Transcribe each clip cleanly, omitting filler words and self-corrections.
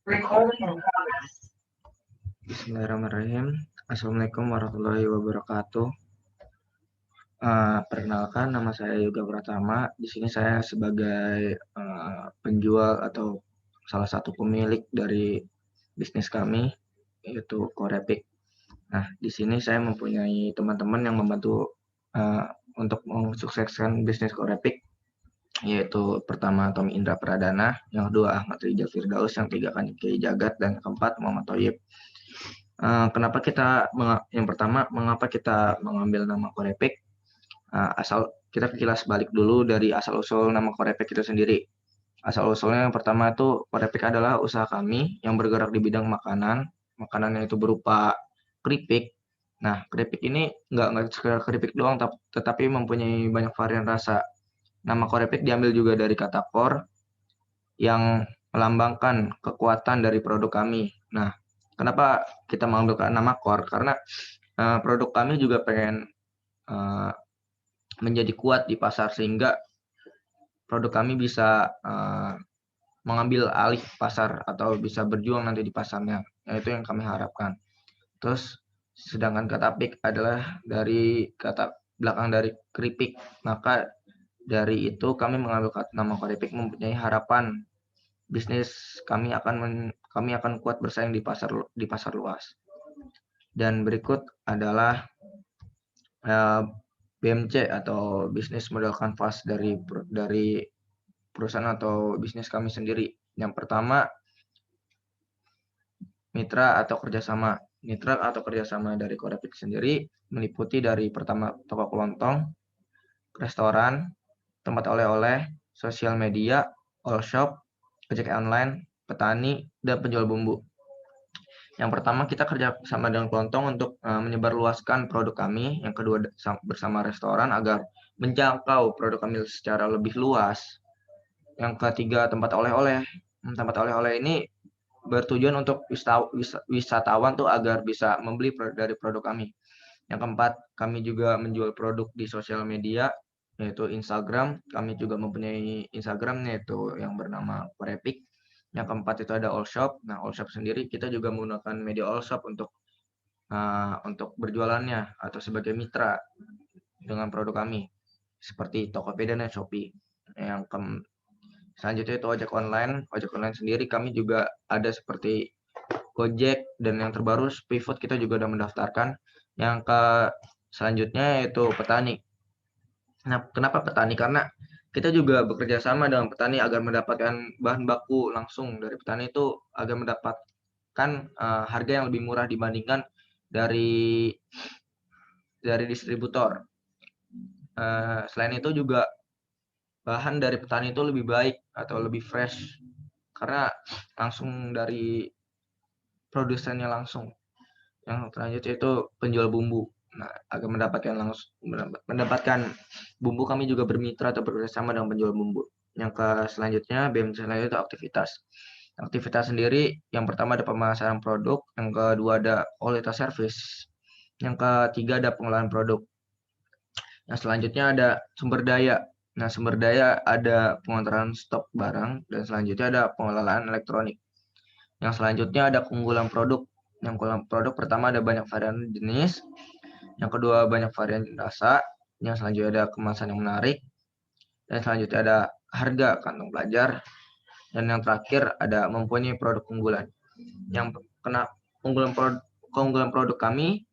Bismillahirrahmanirrahim. Assalamualaikum warahmatullahi wabarakatuh. Perkenalkan, nama saya Yoga Pratama. Di sini saya sebagai penjual atau salah satu pemilik dari bisnis kami, yaitu Korepik. Nah, di sini saya mempunyai teman-teman yang membantu untuk mensukseskan bisnis Korepik, yaitu pertama Tommy Indra Pradana, yang kedua Ahmad Rijal Firdaus, yang ketiga kan Kiai Jagat, dan keempat Muhammad Thoyib. Kenapa yang pertama, mengapa kita mengambil nama Korepik? Asal kita kilas balik dulu dari asal-usul nama Korepik itu sendiri. Asal-usulnya yang pertama itu Korepik adalah usaha kami yang bergerak di bidang makanan. Makanannya itu berupa keripik. Nah, keripik ini nggak sekedar keripik doang, tetapi mempunyai banyak varian rasa. Nama Korepik diambil juga dari kata kor yang melambangkan kekuatan dari produk kami. Nah, kenapa kita mengambil nama kor? Karena produk kami juga pengen menjadi kuat di pasar, sehingga produk kami bisa mengambil alih pasar atau bisa berjuang nanti di pasarnya. Itu yang kami harapkan. Terus sedangkan kata pik adalah dari kata belakang dari keripik, maka dari itu kami mengambil nama Korepik mempunyai harapan bisnis kami akan kuat bersaing di pasar luas. Dan berikut adalah BMC atau bisnis model kanvas dari perusahaan atau bisnis kami sendiri. Yang pertama, mitra atau kerjasama. Mitra atau kerjasama dari Korepik sendiri meliputi dari pertama toko kelontong, restoran, tempat oleh-oleh, sosial media, all shop, ojek online, petani, dan penjual bumbu. Yang pertama, kita kerja sama dengan kelontong untuk menyebarluaskan produk kami. Yang kedua, bersama restoran agar menjangkau produk kami secara lebih luas. Yang ketiga, tempat oleh-oleh. Tempat oleh-oleh ini bertujuan untuk wisatawan tuh agar bisa membeli dari produk kami. Yang keempat, kami juga menjual produk di sosial media, yaitu Instagram. Kami juga mempunyai Instagram, yaitu yang bernama Korepik. Yang keempat itu ada all shop. Nah, all shop sendiri kita juga menggunakan media all shop untuk berjualannya atau sebagai mitra dengan produk kami, seperti Tokopedia dan Shopee. Selanjutnya itu ojek online. Ojek online sendiri kami juga ada seperti Gojek, dan yang terbaru Speedfood kita juga sudah mendaftarkan. Yang selanjutnya yaitu petani. Nah, kenapa petani? Karena kita juga bekerja sama dengan petani agar mendapatkan bahan baku langsung dari petani itu, agar mendapatkan harga yang lebih murah dibandingkan dari distributor. Selain itu juga bahan dari petani itu lebih baik atau lebih fresh karena langsung dari produsennya langsung. Yang selanjutnya itu penjual bumbu. Nah, agar mendapatkan bumbu, kami juga bermitra atau bekerjasama dengan penjual bumbu. Yang selanjutnya, BMC selanjutnya itu aktivitas. Aktivitas sendiri, yang pertama ada pemasaran produk, yang kedua ada kualitas service, yang ketiga ada pengolahan produk. Yang selanjutnya ada sumber daya. Nah, sumber daya ada pengontrol stok barang, dan selanjutnya ada pengelolaan elektronik. Yang selanjutnya ada keunggulan produk. Yang keunggulan produk pertama ada banyak varian jenis, yang kedua banyak varian rasa, yang selanjutnya ada kemasan yang menarik, dan selanjutnya ada harga kantong pelajar, dan yang terakhir ada mempunyai produk unggulan. Yang keunggulan produk kami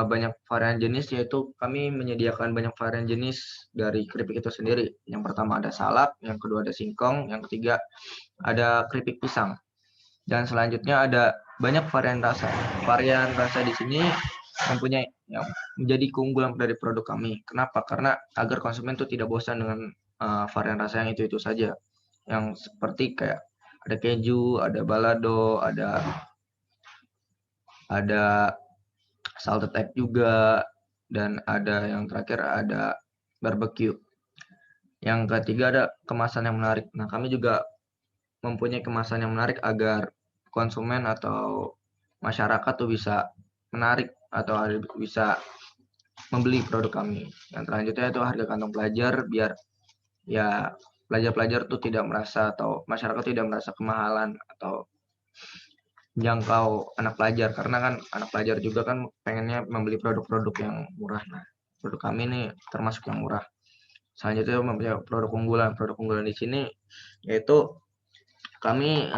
banyak varian jenis, yaitu kami menyediakan banyak varian jenis dari keripik itu sendiri. Yang pertama ada salak, yang kedua ada singkong, yang ketiga ada keripik pisang. Dan selanjutnya ada banyak varian rasa. Varian rasa di sini mempunyai menjadi keunggulan dari produk kami. Kenapa? Karena agar konsumen itu tidak bosan dengan varian rasa yang itu saja. Yang seperti kayak ada keju, ada balado, ada salted egg juga, dan ada yang terakhir ada barbecue. Yang ketiga ada kemasan yang menarik. Nah, kami juga mempunyai kemasan yang menarik agar konsumen atau masyarakat tuh bisa menarik atau bisa membeli produk kami. Yang selanjutnya itu harga kantong pelajar, biar ya pelajar-pelajar tuh tidak merasa atau masyarakat tidak merasa kemahalan atau jangkau anak pelajar, karena kan anak pelajar juga kan pengennya membeli produk-produk yang murah. Nah, produk kami ini termasuk yang murah. Selanjutnya mempunyai produk unggulan. Produk unggulan di sini yaitu kami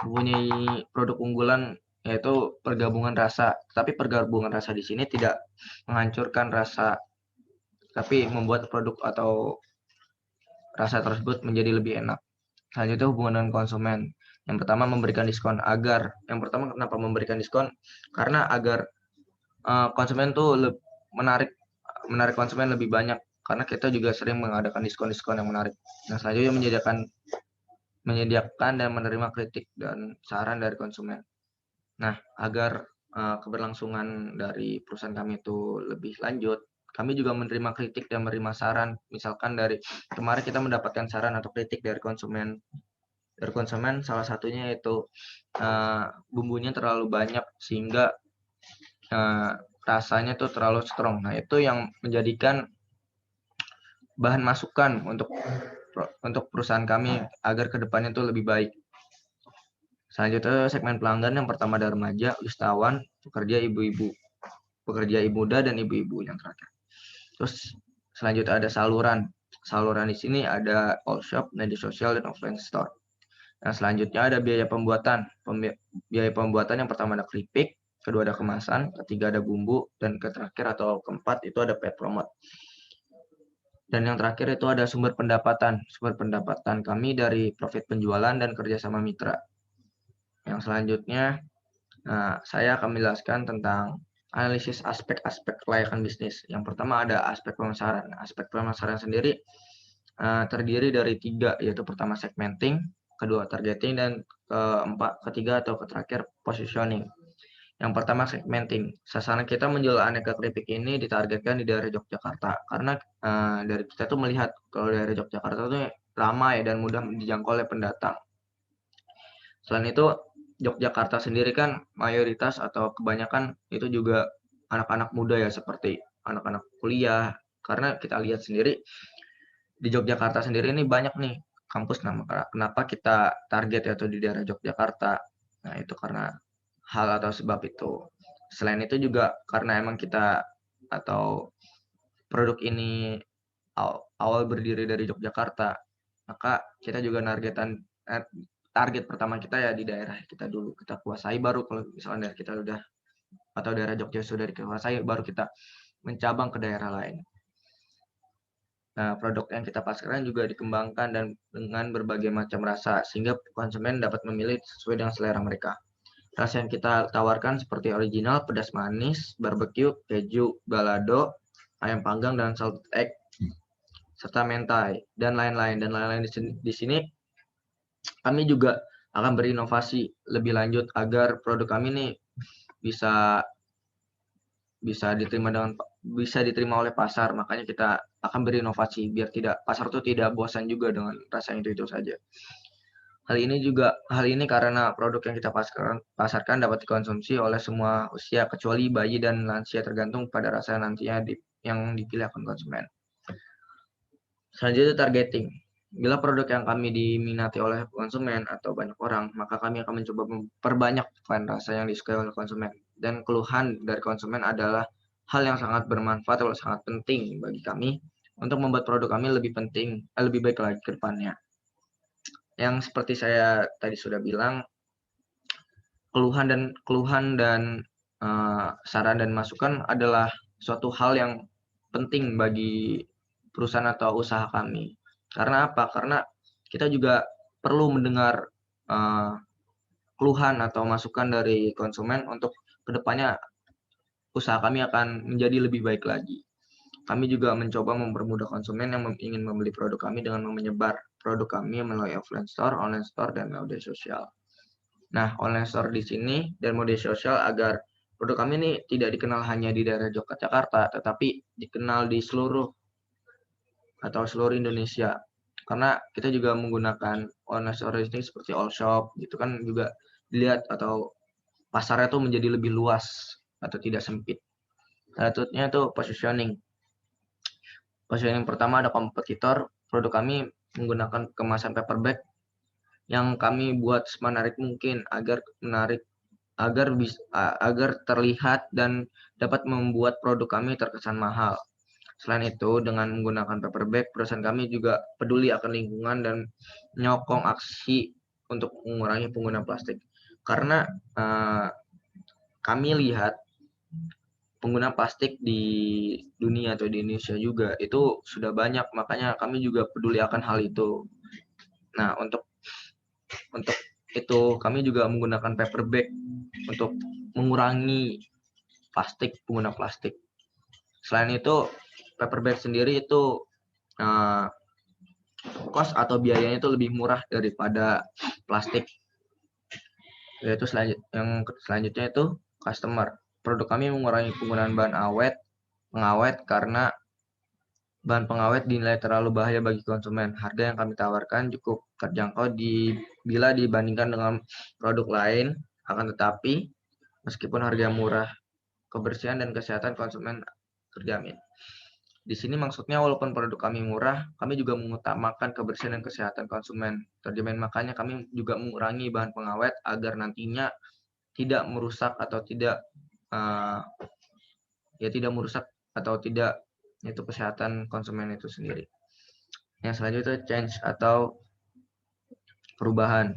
mempunyai produk unggulan yaitu pergabungan rasa. Tapi pergabungan rasa di sini tidak menghancurkan rasa, tapi membuat produk atau rasa tersebut menjadi lebih enak. Selanjutnya hubungan dengan konsumen. Yang pertama memberikan diskon kenapa memberikan diskon? Karena agar konsumen tuh menarik konsumen lebih banyak, karena kita juga sering mengadakan diskon-diskon yang menarik. Nah, selanjutnya menyediakan dan menerima kritik dan saran dari konsumen. Nah, agar keberlangsungan dari perusahaan kami itu lebih lanjut, kami juga menerima kritik dan menerima saran. Misalkan dari kemarin kita mendapatkan saran atau kritik dari konsumen. Dari konsumen salah satunya yaitu bumbunya terlalu banyak sehingga rasanya tuh terlalu strong. Nah, itu yang menjadikan bahan masukan untuk perusahaan kami agar kedepannya tuh lebih baik. Selanjutnya segmen pelanggan yang pertama ada remaja, wisatawan, pekerja ibu muda dan ibu-ibu yang terakhir. Terus selanjutnya ada saluran. Saluran di sini ada all shop, media sosial dan offline store. Nah, selanjutnya ada biaya pembuatan. Biaya pembuatan yang pertama ada keripik, kedua ada kemasan, ketiga ada bumbu, dan terakhir atau keempat itu ada paid promote. Dan yang terakhir itu ada sumber pendapatan. Sumber pendapatan kami dari profit penjualan dan kerjasama mitra. Yang selanjutnya, saya akan menjelaskan tentang analisis aspek-aspek kelayakan bisnis. Yang pertama ada aspek pemasaran. Aspek pemasaran sendiri terdiri dari 3, yaitu pertama segmenting, kedua targeting, dan ketiga atau terakhir positioning. Yang pertama segmenting. Sasaran kita menjual aneka keripik ini ditargetkan di daerah Yogyakarta, karena dari kita tuh melihat kalau daerah Yogyakarta itu ramai dan mudah dijangkau oleh pendatang. Selain itu, Yogyakarta sendiri kan mayoritas atau kebanyakan itu juga anak-anak muda ya, seperti anak-anak kuliah. Karena kita lihat sendiri di Yogyakarta sendiri ini banyak nih kampus. Kenapa kita target yaitu di daerah Yogyakarta? Nah, itu karena hal atau sebab itu. Selain itu juga karena emang kita atau produk ini awal berdiri dari Yogyakarta, maka kita juga target pertama kita ya di daerah kita dulu kita kuasai, baru kalau misalnya daerah kita udah atau daerah Jogja sudah dikuasai, baru kita mencabang ke daerah lain. Nah, produk yang kita pasarkan juga dikembangkan dan dengan berbagai macam rasa sehingga konsumen dapat memilih sesuai dengan selera mereka. Rasa yang kita tawarkan seperti original, pedas manis, barbecue, keju, balado, ayam panggang dan salted egg, serta mentai dan lain-lain. Di sini kami juga akan berinovasi lebih lanjut agar produk kami ini bisa diterima oleh pasar. Makanya kita akan berinovasi biar pasar itu tidak bosan juga dengan rasa itu saja. Hal ini karena produk yang kita pasarkan dapat dikonsumsi oleh semua usia kecuali bayi dan lansia, tergantung pada rasa nantinya yang dipilih akun konsumen. Selanjutnya targeting. Bila produk yang kami diminati oleh konsumen atau banyak orang, maka kami akan mencoba memperbanyak varian rasa yang disukai oleh konsumen. Dan keluhan dari konsumen adalah hal yang sangat bermanfaat atau sangat penting bagi kami untuk membuat produk kami lebih baik lagi ke depannya. Yang seperti saya tadi sudah bilang, keluhan dan saran dan masukan adalah suatu hal yang penting bagi perusahaan atau usaha kami. Karena apa? Karena kita juga perlu mendengar keluhan atau masukan dari konsumen untuk kedepannya usaha kami akan menjadi lebih baik lagi. Kami juga mencoba mempermudah konsumen yang ingin membeli produk kami dengan menyebar produk kami melalui offline store, online store, dan media sosial. Nah, online store di sini dan media sosial agar produk kami ini tidak dikenal hanya di daerah Yogyakarta, tetapi dikenal di seluruh Indonesia. Karena kita juga menggunakan online store ini seperti all shop, gitu kan juga dilihat atau pasarnya tuh menjadi lebih luas atau tidak sempit. Selanjutnya itu positioning. Positioning pertama ada kompetitor. Produk kami menggunakan kemasan paper bag yang kami buat semenarik mungkin agar agar terlihat dan dapat membuat produk kami terkesan mahal. Selain itu, dengan menggunakan paper bag, perusahaan kami juga peduli akan lingkungan dan menyokong aksi untuk mengurangi penggunaan plastik. Karena kami lihat pengguna plastik di dunia atau di Indonesia juga itu sudah banyak, makanya kami juga peduli akan hal itu. Nah, untuk itu kami juga menggunakan paper bag untuk mengurangi pengguna plastik. Selain itu, paper bag sendiri itu cost atau biayanya itu lebih murah daripada plastik. Yaitu selanjutnya itu customer. Produk kami mengurangi penggunaan pengawet karena bahan pengawet dinilai terlalu bahaya bagi konsumen. Harga yang kami tawarkan cukup terjangkau bila dibandingkan dengan produk lain, akan tetapi meskipun harga murah, kebersihan dan kesehatan konsumen terjamin. Di sini maksudnya walaupun produk kami murah, kami juga mengutamakan kebersihan dan kesehatan konsumen terjamin. Makanya kami juga mengurangi bahan pengawet agar nantinya tidak merusak atau tidak itu kesehatan konsumen itu sendiri. Yang selanjutnya change atau perubahan.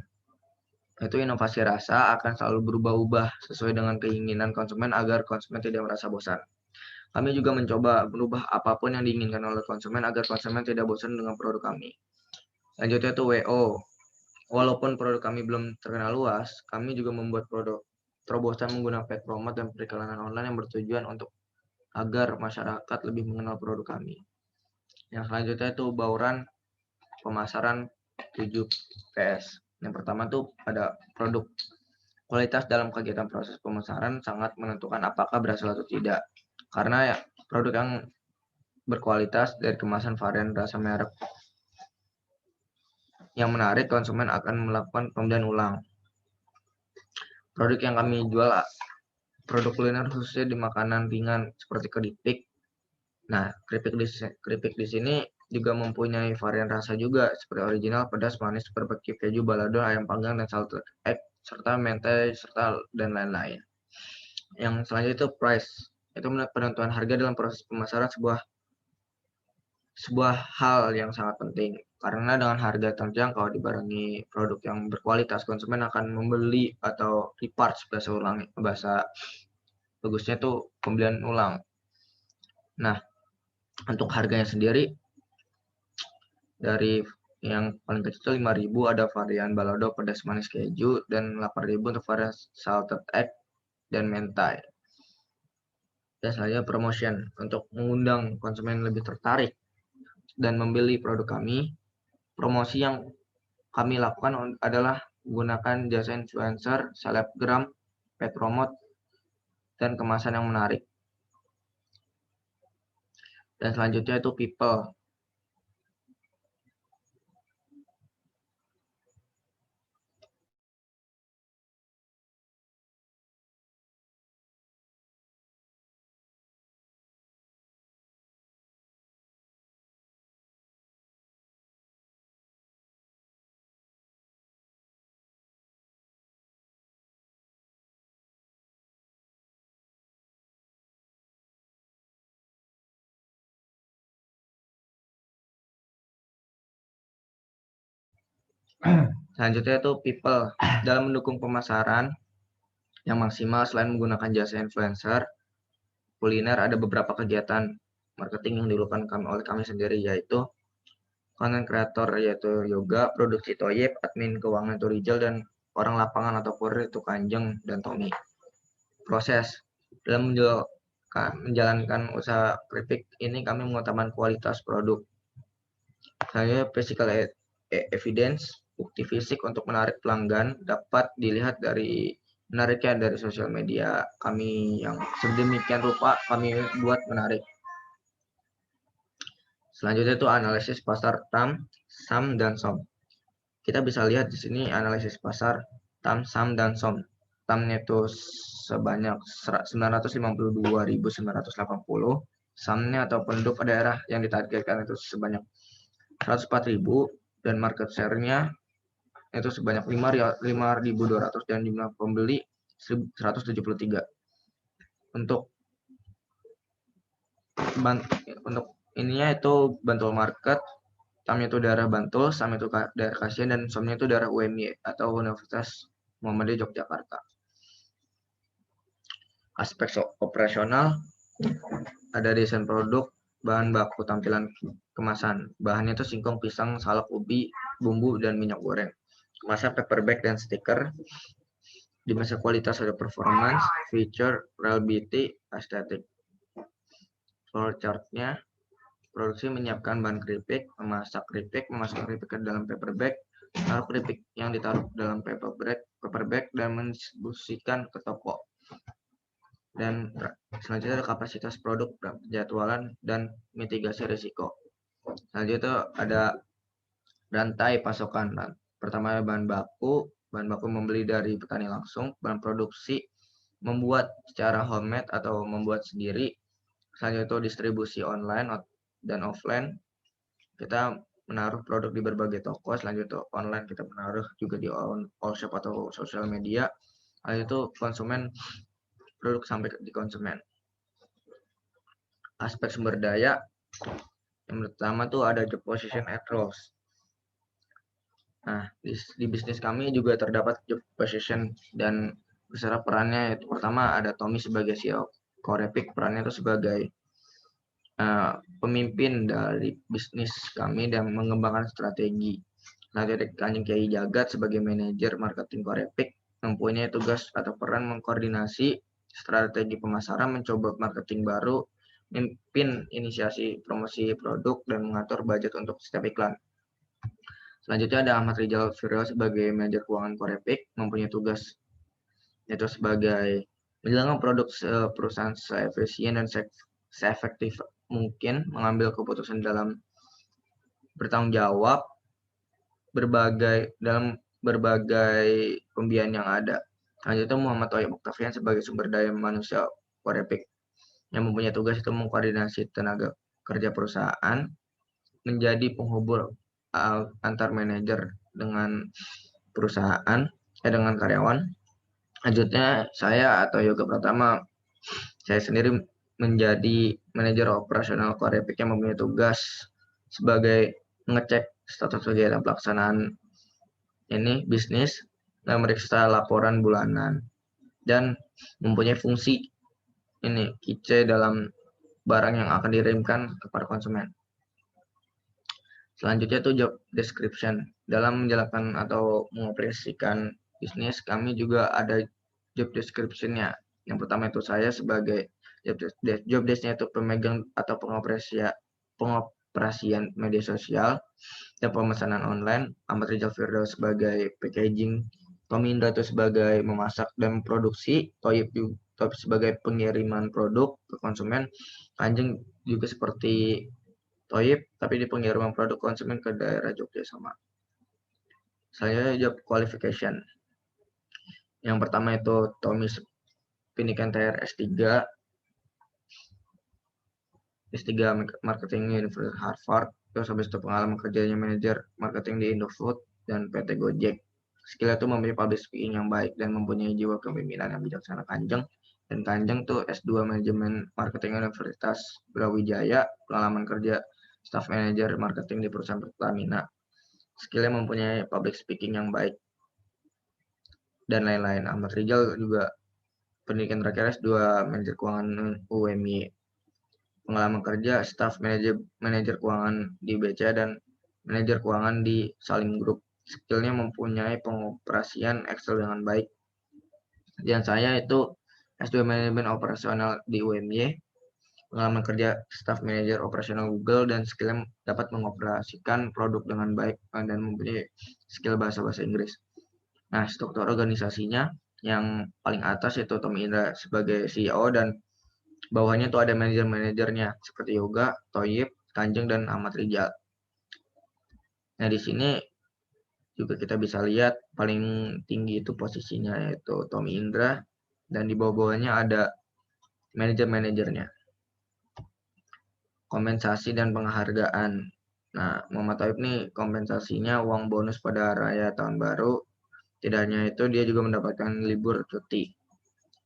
Itu inovasi rasa akan selalu berubah-ubah sesuai dengan keinginan konsumen agar konsumen tidak merasa bosan. Kami juga mencoba merubah apapun yang diinginkan oleh konsumen agar konsumen tidak bosan dengan produk kami. Selanjutnya itu WO. Walaupun produk kami belum terkenal luas, kami juga membuat produk terobosan menggunakan paid promote dan periklanan online yang bertujuan untuk agar masyarakat lebih mengenal produk kami. Yang selanjutnya itu bauran pemasaran 7PS. Yang pertama tuh ada produk. Kualitas dalam kegiatan proses pemasaran sangat menentukan apakah berhasil atau tidak. Karena produk yang berkualitas dari kemasan, varian, rasa, merek yang menarik, konsumen akan melakukan pembelian ulang. Produk yang kami jual produk kuliner khususnya di makanan ringan seperti keripik. Nah, keripik di sini juga mempunyai varian rasa juga seperti original, pedas, manis, barbecue, keju, balado, ayam panggang, dan salted egg, serta mentai, serta dan lain-lain. Yang selanjutnya itu price. Itu penentuan harga dalam proses pemasaran sebuah hal yang sangat penting. Karena dengan harga terjangkau dibarengi produk yang berkualitas, konsumen akan membeli atau reparts bahasa bagusnya itu pembelian ulang. Nah, untuk harganya sendiri dari yang paling kecil 5.000 ada varian balado, pedas, manis, keju, dan 8.000 untuk varian salted egg dan mentai. Dan selanjutnya promotion untuk mengundang konsumen lebih tertarik dan membeli produk kami. Promosi yang kami lakukan adalah menggunakan jasa influencer, selebgram, paid promote, dan kemasan yang menarik. Dan selanjutnya itu people. Selanjutnya itu people. Dalam mendukung pemasaran yang maksimal selain menggunakan jasa influencer kuliner, ada beberapa kegiatan marketing yang dilakukan oleh kami sendiri, yaitu konten kreator yaitu yoga, produksi toyib, admin keuangan itu Rizal, dan orang lapangan atau kurir itu Kanjeng dan Tommy. Proses dalam menjalankan usaha keripik ini kami mengutamakan kualitas produk. Saya physical evidence, bukti fisik untuk menarik pelanggan dapat dilihat dari menariknya dari sosial media kami yang sedemikian rupa kami buat menarik. Selanjutnya itu analisis pasar TAM, SAM, dan SOM. Kita bisa lihat di sini analisis pasar TAM, SAM, dan SOM. TAM-nya itu sebanyak 952.980, SAM-nya atau penduduk daerah yang ditargetkan itu sebanyak 104.000, dan market share-nya itu sebanyak 5.200 dan jumlah pembeli 173. Untuk ininya itu Bantul Market, TAM itu daerah Bantul, SAM itu daerah Kasihan, dan SOM-nya itu daerah UMY atau Universitas Muhammadiyah Yogyakarta. Aspek operasional ada desain produk, bahan baku, tampilan kemasan. Bahannya itu singkong, pisang, salak, ubi, bumbu, dan minyak goreng. Kemasan paper bag dan stiker. Dimensi kualitas ada performance, feature, reliability, estetik. Flow chart-nya, produksi menyiapkan bahan keripik, memasak keripik ke dalam paper bag, taruh keripik yang ditaruh dalam paper bag dan mendistribusikan ke toko. Dan selanjutnya ada kapasitas produk, jadwalan, dan mitigasi risiko. Selanjutnya ada rantai pasokan. Pertama bahan baku membeli dari petani langsung, bahan produksi membuat secara homemade atau membuat sendiri. Selanjutnya itu distribusi online dan offline. Kita menaruh produk di berbagai toko. Selanjutnya online kita menaruh juga di all shop atau sosial media. Lalu itu konsumen, produk sampai di konsumen. Aspek sumber daya, yang pertama tuh ada job position and roles. Nah, di bisnis kami juga terdapat job position dan beserta perannya. Itu pertama ada Tommy sebagai CEO Corepik, perannya itu sebagai pemimpin dari bisnis kami dan mengembangkan strategi. Nah, dari Kanjeng Kiai Jagat sebagai manajer marketing Corepik mempunyai tugas atau peran mengkoordinasi strategi pemasaran, mencoba marketing baru, memimpin inisiasi promosi produk, dan mengatur budget untuk setiap iklan. Selanjutnya ada Ahmad Rizal Firdaus sebagai manajer keuangan Corepik, mempunyai tugas yaitu sebagai menjalankan produk perusahaan seefisien dan seefektif mungkin, mengambil keputusan dalam bertanggung jawab dalam berbagai pembiayaan yang ada. Selanjutnya Muhammad Toyib Oktavian sebagai sumber daya manusia Corepik, yang mempunyai tugas itu mengkoordinasi tenaga kerja perusahaan, menjadi penghubung antar manajer dengan perusahaan, dengan karyawan. Selanjutnya saya atau Yoga Pratama, saya sendiri menjadi manajer operasional Corepik yang mempunyai tugas sebagai mengecek status kegiatan pelaksanaan ini bisnis dan memeriksa laporan bulanan, dan mempunyai fungsi ini KIC dalam barang yang akan dikirimkan kepada konsumen. Selanjutnya itu job description. Dalam menjalankan atau mengoperasikan bisnis, kami juga ada job description-nya. Yang pertama itu saya sebagai job desk-nya itu pemegang atau pengoperasian media sosial dan pemesanan online. Ahmad Rizal Firdaus sebagai packaging, Tommy Indra itu sebagai memasak dan produksi, Toyib sebagai pengiriman produk ke konsumen, Kanjeng juga seperti Toyib, tapi di pengiriman produk konsumen ke daerah Jogja sama. Saya job qualification. Yang pertama itu Tommy pendidikan TR S3 Marketing Universitas Harvard. Terus habis itu pengalaman kerjanya manajer marketing di Indofood dan PT Gojek. Skill itu mempunyai public speaking yang baik dan mempunyai jiwa kepemimpinan yang bijaksana. Kanjeng tuh S2 Manajemen Marketing Universitas Brawijaya, pengalaman kerja staff manager marketing di perusahaan Pertamina. Skillnya mempunyai public speaking yang baik dan lain-lain. Ahmad Rizal juga pendidikan terakhir S2 manajer keuangan UMY. Pengalaman kerja staff manajer keuangan di BCA dan manajer keuangan di Salim Group. Skillnya mempunyai pengoperasian Excel dengan baik. Dan saya itu S2 manajemen operasional di UMY, pengalaman kerja staff manager operasional Google, dan skillnya dapat mengoperasikan produk dengan baik dan mempunyai skill bahasa Inggris. Nah, struktur organisasinya yang paling atas itu Tommy Indra sebagai CEO, dan bawahnya itu ada manajer-manajernya seperti Yoga, Toyib, Kanjeng, dan Ahmad Rizal. Nah, di sini juga kita bisa lihat paling tinggi itu posisinya yaitu Tommy Indra, dan di bawah-bawahnya ada manajer-manajernya. Kompensasi dan penghargaan. Nah, Muhammad Taib nih kompensasinya uang bonus pada raya tahun baru. Tidak hanya itu, dia juga mendapatkan libur cuti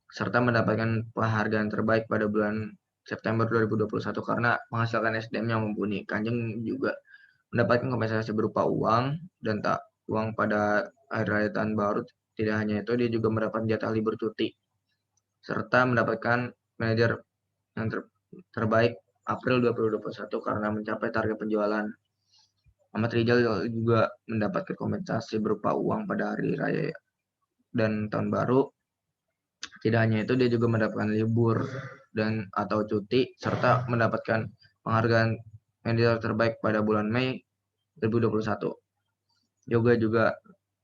serta mendapatkan penghargaan terbaik pada bulan September 2021 karena menghasilkan SDM yang mumpuni. Kanjeng juga mendapatkan kompensasi berupa uang dan tak uang pada hari raya tahun baru. Tidak hanya itu, dia juga mendapat jatah libur cuti serta mendapatkan manajer yang terbaik April 2021 karena mencapai target penjualan. Ahmad Rizal juga mendapatkan kompensasi berupa uang pada hari raya dan tahun baru. Tidak hanya itu, dia juga mendapatkan libur dan atau cuti serta mendapatkan penghargaan manajer terbaik pada bulan Mei 2021. Yoga juga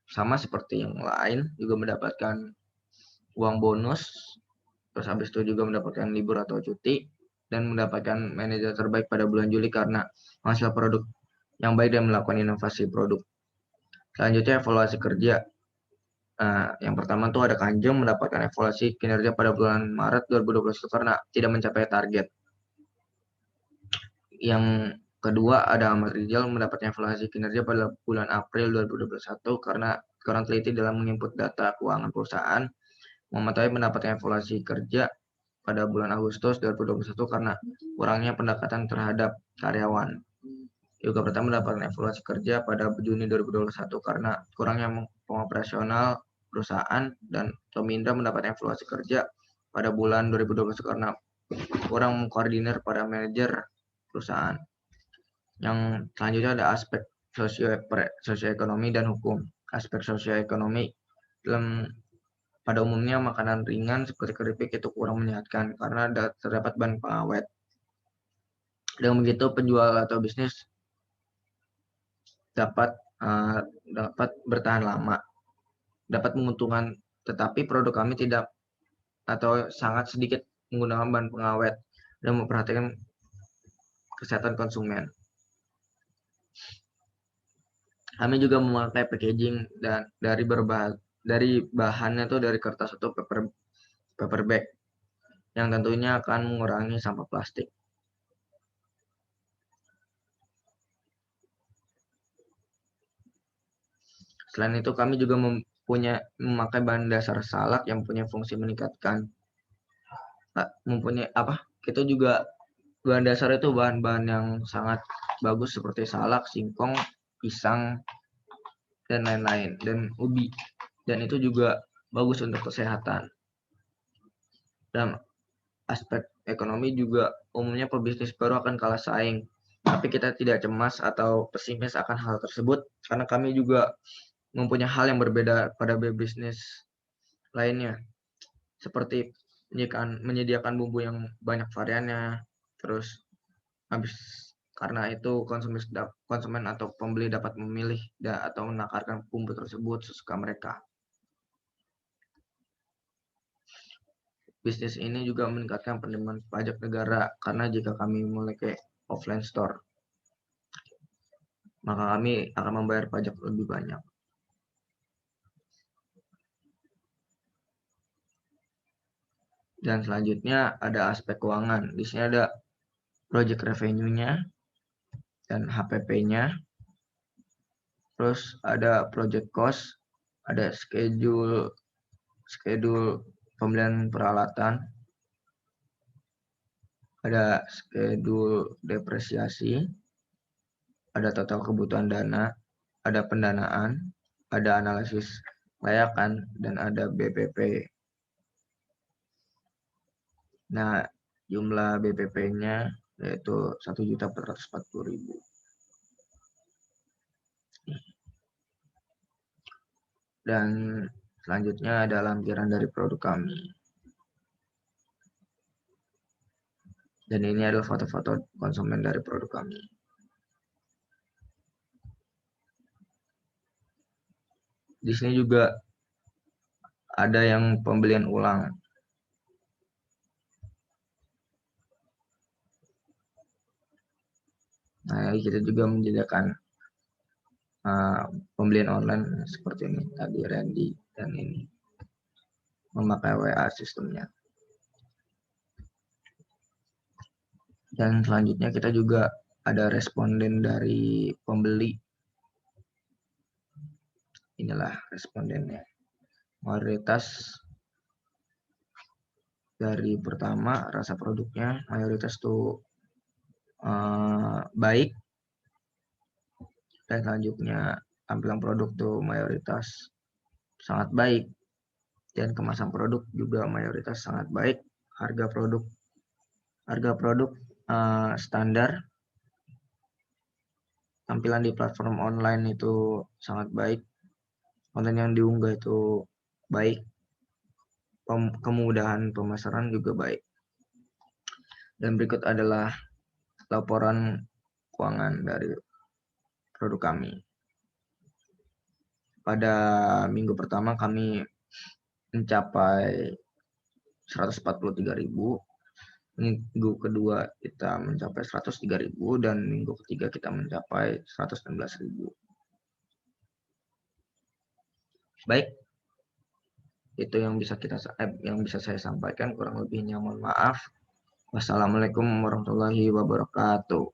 sama seperti yang lain, juga mendapatkan uang bonus, terus habis itu juga mendapatkan libur atau cuti, dan mendapatkan manajer terbaik pada bulan Juli karena menghasilkan produk yang baik dan melakukan inovasi produk. Selanjutnya evaluasi kerja. Yang pertama tuh ada Kanjeng mendapatkan evaluasi kinerja pada bulan Maret 2021 karena tidak mencapai target. Yang kedua ada Ahmad Rizal mendapatkan evaluasi kinerja pada bulan April 2021 karena kurang teliti dalam menginput data keuangan perusahaan. Muhammad Taib mendapatkan evaluasi kerja pada bulan Agustus 2021 karena kurangnya pendekatan terhadap karyawan. Yoga Pertama mendapatkan evaluasi kerja pada Juni 2021 karena kurangnya pengoperasional perusahaan, dan Tommy Indra mendapat evaluasi kerja pada bulan 2021 karena kurang mengkoordinir pada manajer perusahaan. Yang selanjutnya ada aspek sosioekonomi dan hukum. Aspek sosioekonomi, pada umumnya makanan ringan seperti keripik itu kurang menyehatkan karena terdapat bahan pengawet. Dengan begitu penjual atau bisnis dapat bertahan lama, dapat menguntungkan, tetapi produk kami tidak atau sangat sedikit menggunakan bahan pengawet dan memperhatikan kesehatan konsumen. Kami juga memakai packaging dan dari bahannya itu dari kertas atau paper bag yang tentunya akan mengurangi sampah plastik. Selain itu kami juga memakai bahan dasar salak yang punya fungsi meningkatkan kita juga bahan dasar itu bahan-bahan yang sangat bagus seperti salak, singkong, pisang, dan lain-lain, dan ubi, dan itu juga bagus untuk kesehatan. Dan aspek ekonomi juga umumnya pebisnis baru akan kalah saing, tapi kita tidak cemas atau pesimis akan hal tersebut karena kami juga mempunyai hal yang berbeda pada bisnis lainnya, seperti menyediakan bumbu yang banyak variannya. Terus habis karena itu konsumen atau pembeli dapat memilih atau menakarkan bumbu tersebut sesuka mereka. Bisnis ini juga meningkatkan penerimaan pajak negara karena jika kami memiliki offline store, maka kami akan membayar pajak lebih banyak. Dan selanjutnya ada aspek keuangan. Di sini ada project revenue-nya dan HPP-nya. Terus ada project cost, ada schedule pembelian peralatan, ada schedule depresiasi, ada total kebutuhan dana, ada pendanaan, ada analisis layakan, dan ada BPP. Nah, jumlah BPP-nya yaitu 1.440.000. Dan selanjutnya ada lampiran dari produk kami. Dan ini adalah foto-foto konsumen dari produk kami. Di sini juga ada yang pembelian ulang. Nah, kita juga menyediakan pembelian online seperti ini tadi Randy, dan ini memakai WA sistemnya. Dan selanjutnya kita juga ada responden dari pembeli. Inilah respondennya. Mayoritas dari pertama rasa produknya mayoritas tuh baik, dan selanjutnya tampilan produk tuh mayoritas sangat baik, dan kemasan produk juga mayoritas sangat baik. Harga produk standar. Tampilan di platform online itu sangat baik. Konten yang diunggah itu baik. Kemudahan pemasaran juga baik. Dan berikut adalah laporan keuangan dari produk kami. Pada minggu pertama kami mencapai 143.000. Minggu kedua kita mencapai 103.000 dan minggu ketiga kita mencapai 116.000. Baik, itu yang bisa saya sampaikan. Kurang lebihnya mohon maaf. Wassalamualaikum warahmatullahi wabarakatuh.